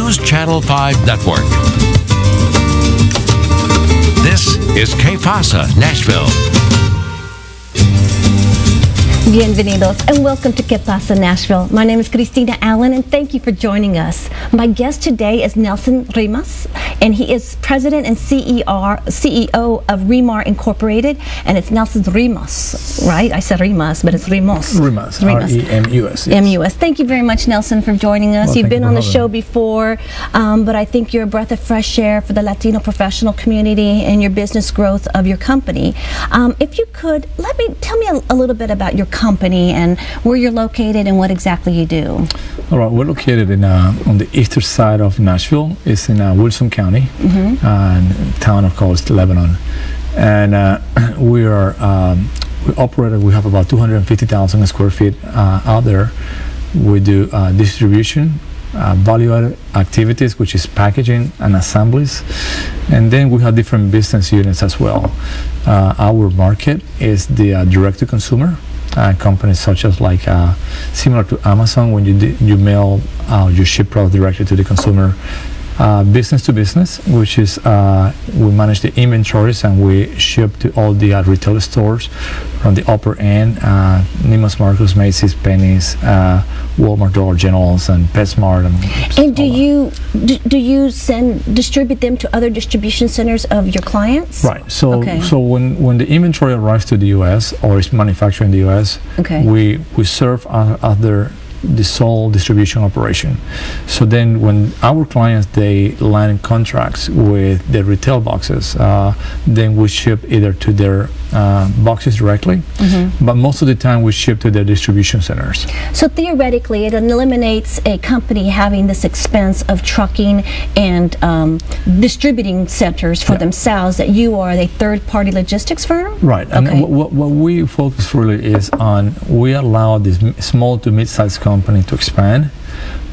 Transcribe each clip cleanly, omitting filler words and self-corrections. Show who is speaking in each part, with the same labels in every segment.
Speaker 1: News Channel 5 Network. This is Pasa, Nashville.
Speaker 2: Bienvenidos and welcome to Pasa, Nashville. My name is Cristina Allen and thank you for joining us. My guest today is Nelson Remus, and he is President and CEO of Remar Incorporated, and it's Nelson Remus, right? I said Remus, but it's Remus.
Speaker 3: Remus, R-E-M-U-S. Yes.
Speaker 2: M-U-S. Thank you very much, Nelson, for joining us.
Speaker 3: Well,
Speaker 2: you've been on the show before, but I think you're a breath of fresh air for the Latino professional community and your business growth of your company. If you could, tell me a little bit about your company and where you're located and what exactly you do.
Speaker 3: All right, we're located in on the eastern side of Nashville. It's in Wilson County, town of course, Lebanon, and we have about 250,000 square feet out there. We do distribution, value-added activities, which is packaging and assemblies, and then we have different business units as well. Our market is the direct-to-consumer. Companies such as similar to Amazon, when you mail you ship product directly to the consumer. Business to business, which is we manage the inventories and we ship to all the retail stores from the upper end, Neiman Marcus, Macy's, Penny's, Walmart, Dollar Generals, and PetSmart.
Speaker 2: And do you distribute them to other distribution centers of your clients?
Speaker 3: Right. So when the inventory arrives to the U.S. or is manufactured in the U.S., we serve the sole distribution operation. So then when our clients, they land contracts with the retail boxes, then we ship either to their boxes directly, but most of the time we ship to their distribution centers.
Speaker 2: So theoretically it eliminates a company having this expense of trucking and distributing centers for themselves, that you are a third-party logistics firm?
Speaker 3: Right. And what we focus really is on, we allow this small to mid-sized company to expand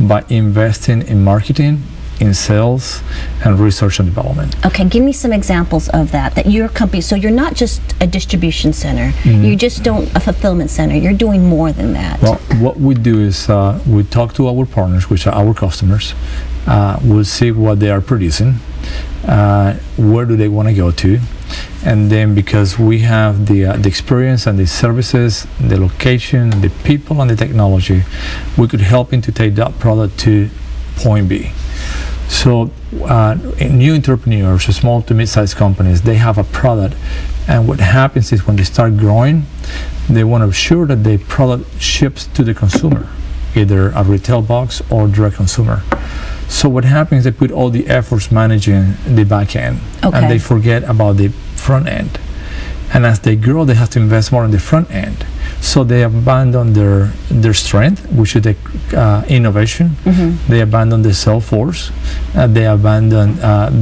Speaker 3: by investing in marketing, in sales, and research and development. Okay,
Speaker 2: give me some examples of that your company, so you're not just a distribution center, you just don't a fulfillment center, you're doing more than that.
Speaker 3: Well, what we do is we talk to our partners, which are our customers. We'll see what they are producing, where do they want to go to, and then because we have the experience and the services, the location, the people, and the technology, we could help them to take that product to point B. So new entrepreneurs, small to mid-sized companies, they have a product, and what happens is when they start growing, they want to ensure that the product ships to the consumer, either a retail box or direct consumer. So what happens, they put all the efforts managing the back end, and they forget about the front end. And as they grow, they have to invest more on the front end. So they abandon their strength, which is the innovation. They abandon the sales force. They abandon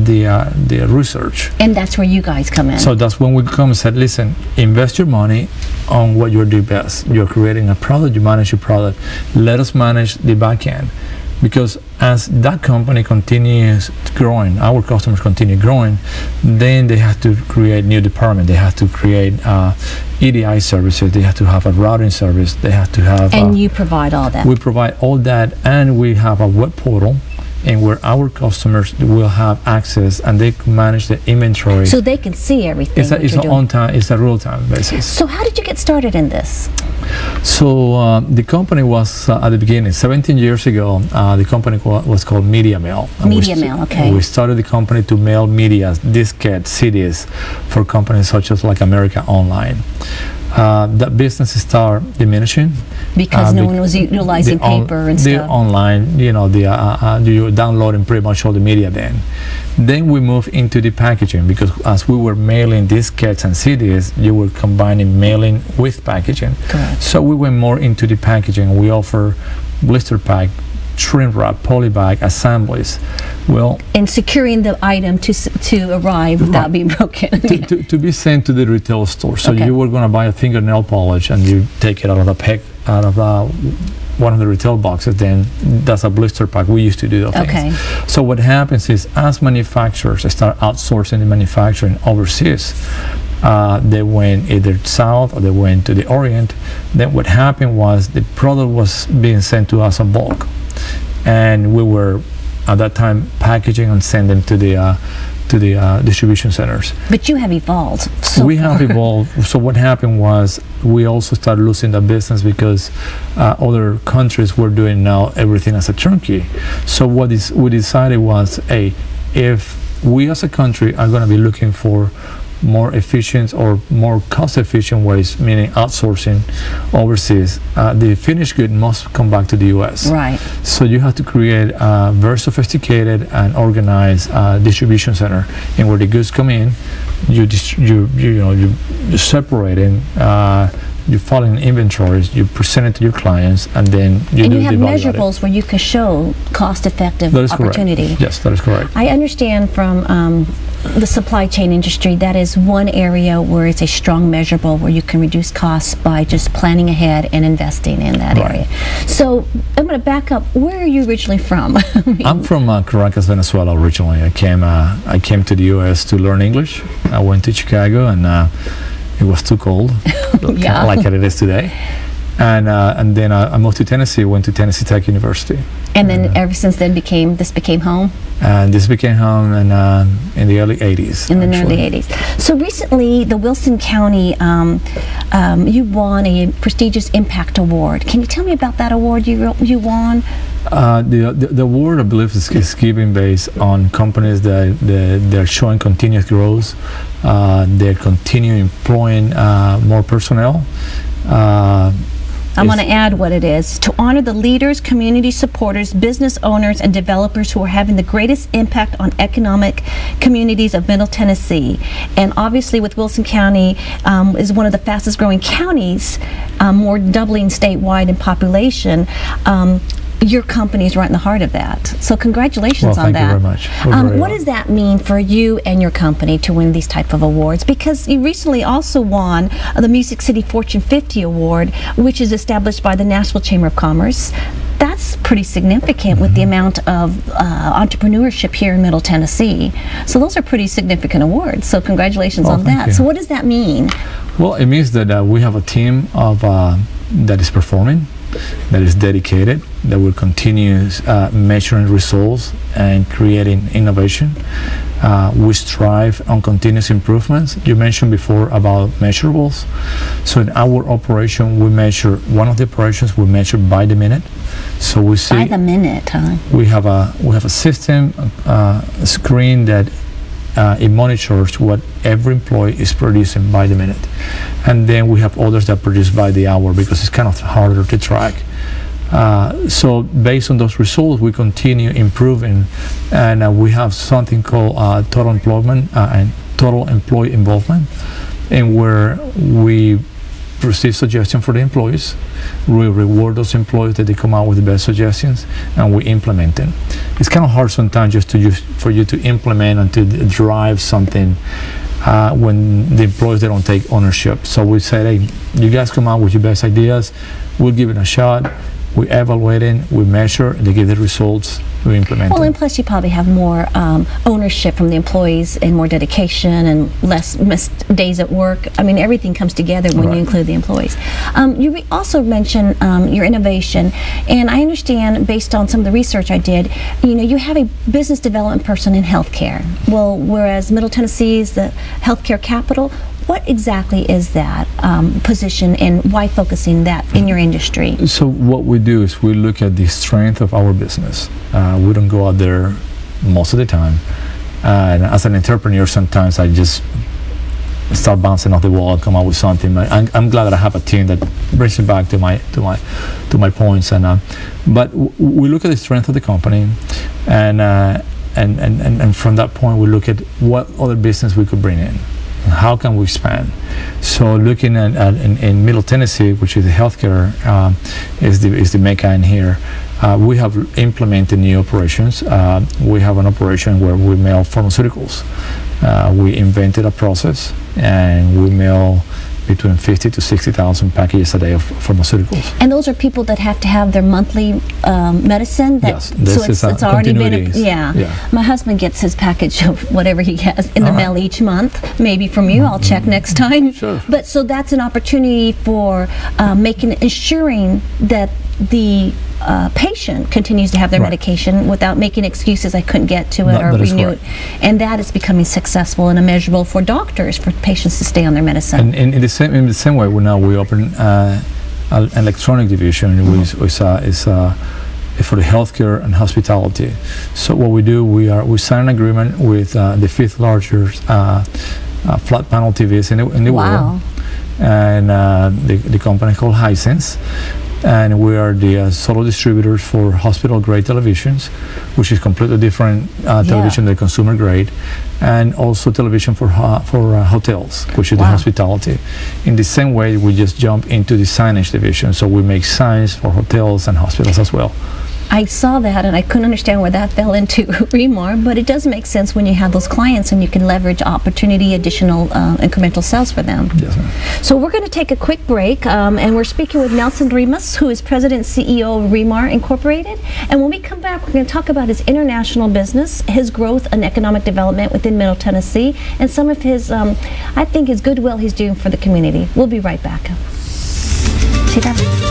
Speaker 3: the research.
Speaker 2: And that's where you guys come in.
Speaker 3: So that's when we come and said, listen, invest your money on what you do best. You're creating a product, you manage your product. Let us manage the back end. Because as that company continues growing, our customers continue growing, then they have to create new department. They have to create EDI services. They have to have a routing service. They have to have.
Speaker 2: And you provide all that.
Speaker 3: We provide all that, and we have a web portal, and where our customers will have access and they can manage the inventory.
Speaker 2: So they can see everything.
Speaker 3: It's an on-time, it's a real-time basis.
Speaker 2: So how did you get started in this?
Speaker 3: So the company was at the beginning, 17 years ago, the company was called Media Mail.
Speaker 2: Media Mail, okay.
Speaker 3: We started the company to mail media, diskettes, CDs for companies such as America Online. That business started diminishing
Speaker 2: because no one was utilizing paper and stuff.
Speaker 3: Online, you're downloading pretty much all the media then. Then we moved into the packaging, because as we were mailing diskettes and CDs, you were combining mailing with packaging.
Speaker 2: Correct.
Speaker 3: So we went more into the packaging. We offer blister pack, shrink wrap, polybag, assemblies. Well,
Speaker 2: and securing the item to arrive without being broken.
Speaker 3: to be sent to the retail store. So you were going to buy a fingernail polish and you take it out of the pack, out of one of the retail boxes, then that's a blister pack. We used to do those things. So what happens is, as manufacturers start outsourcing the manufacturing overseas, they went either south or they went to the Orient. Then what happened was the product was being sent to us in bulk, and we were at that time packaging and send them to the distribution centers.
Speaker 2: But you have evolved.
Speaker 3: We have evolved. So what happened was we also started losing the business because other countries were doing now everything as a turnkey. So we decided was, hey, if we as a country are going to be looking for more efficient or more cost-efficient ways, meaning outsourcing overseas, the finished good must come back to the U.S.
Speaker 2: Right.
Speaker 3: So you have to create a very sophisticated and organized distribution center, in where the goods come in, you separate them. You file in inventories, you present it to your clients, and then you do the value added.
Speaker 2: And you have measurables where you can show cost-effective opportunity.
Speaker 3: Correct. Yes, that is correct.
Speaker 2: I understand from the supply chain industry, that is one area where it's a strong measurable, where you can reduce costs by just planning ahead and investing in that area. So I'm going to back up. Where are you originally from?
Speaker 3: I'm from Caracas, Venezuela originally. I came to the U.S. to learn English. I went to Chicago, and it was too cold,
Speaker 2: yeah.
Speaker 3: like it is today. And then I moved to Tennessee, went to Tennessee Tech University.
Speaker 2: And then ever since then this became home?
Speaker 3: And this became home in the early 80s.
Speaker 2: In the early 80s. So recently, the Wilson County, you won a prestigious Impact Award. Can you tell me about that award you won?
Speaker 3: The award, I believe, is given based on companies that they're showing continuous growth. They're continuing employing more personnel.
Speaker 2: I'm going to add what it is: to honor the leaders, community supporters, business owners, and developers who are having the greatest impact on economic communities of Middle Tennessee. And obviously, with Wilson County is one of the fastest growing counties, more doubling statewide in population. Your company is right in the heart of that. So congratulations on that.
Speaker 3: Thank you very much.
Speaker 2: What does that mean for you and your company to win these type of awards? Because you recently also won the Music City Fortune 50 Award, which is established by the Nashville Chamber of Commerce. That's pretty significant with the amount of entrepreneurship here in Middle Tennessee. So those are pretty significant awards. So congratulations on that. So what does that mean?
Speaker 3: Well, it means that we have a team of that is performing, that is dedicated, that will continue measuring results and creating innovation. We strive on continuous improvements. You mentioned before about measurables. So in our operation, we measure, one of the operations we measure by the minute. So we see
Speaker 2: by the minute, huh?
Speaker 3: We have a system, a screen that it monitors what every employee is producing by the minute. And then we have others that produce by the hour, because it's kind of harder to track. So based on those results, we continue improving, and we have something called total employment and total employee involvement, and where we receive suggestions for the employees, we reward those employees that they come out with the best suggestions, and we implement them. It's kind of hard sometimes just for you to implement and to drive something when the employees, they don't take ownership. So we say, hey, you guys come out with your best ideas, we'll give it a shot. We evaluate it, we measure, and they give the results, we implement
Speaker 2: Well,
Speaker 3: them.
Speaker 2: and plus you probably have more ownership from the employees and more dedication and less missed days at work. I mean, everything comes together when you include the employees. You also mentioned your innovation, and I understand, based on some of the research I did, you have a business development person in healthcare. Well, whereas Middle Tennessee is the healthcare capital, what exactly is that position, and why focusing that in your industry?
Speaker 3: So what we do is we look at the strength of our business. We don't go out there most of the time. And as an entrepreneur, sometimes I just start bouncing off the wall and come up with something. I'm glad that I have a team that brings me back to my points. And but we look at the strength of the company, and from that point we look at what other business we could bring in. How can we expand? So looking at in Middle Tennessee, which is the healthcare, is the mecca in here. We have implemented new operations. We have an operation where we mail pharmaceuticals. We invented a process, and we mail between 50 to 60,000 packages a day of pharmaceuticals.
Speaker 2: And those are people that have to have their monthly medicine?
Speaker 3: Yes, this is
Speaker 2: it's already been,
Speaker 3: yeah.
Speaker 2: My husband gets his package of whatever he has in the mail each month. Maybe from you, I'll check next time.
Speaker 3: Sure.
Speaker 2: But so that's an opportunity for ensuring that the patient continues to have their medication without making excuses, I couldn't get to it or renew it. And that is becoming successful and immeasurable for doctors, for patients to stay on their medicine.
Speaker 3: And in the same way, we open an electronic division, which is for the healthcare and hospitality. So what we do, we sign an agreement with the 5th largest flat panel TVs in the world, and the company called Hisense, and we are the solo distributors for hospital grade televisions, which is completely different television than consumer grade, and also television for hotels, which is the hospitality. In the same way, we just jump into the signage division, so we make signs for hotels and hospitals as well.
Speaker 2: I saw that and I couldn't understand where that fell into Remar, but it does make sense when you have those clients and you can leverage opportunity, additional incremental sales for them.
Speaker 3: Yes, ma'am.
Speaker 2: So we're going to take a quick break, and we're speaking with Nelson Remus, who is President and CEO of Remar Incorporated. And when we come back, we're going to talk about his international business, his growth and economic development within Middle Tennessee, and some of his, I think, his goodwill he's doing for the community. We'll be right back. See that?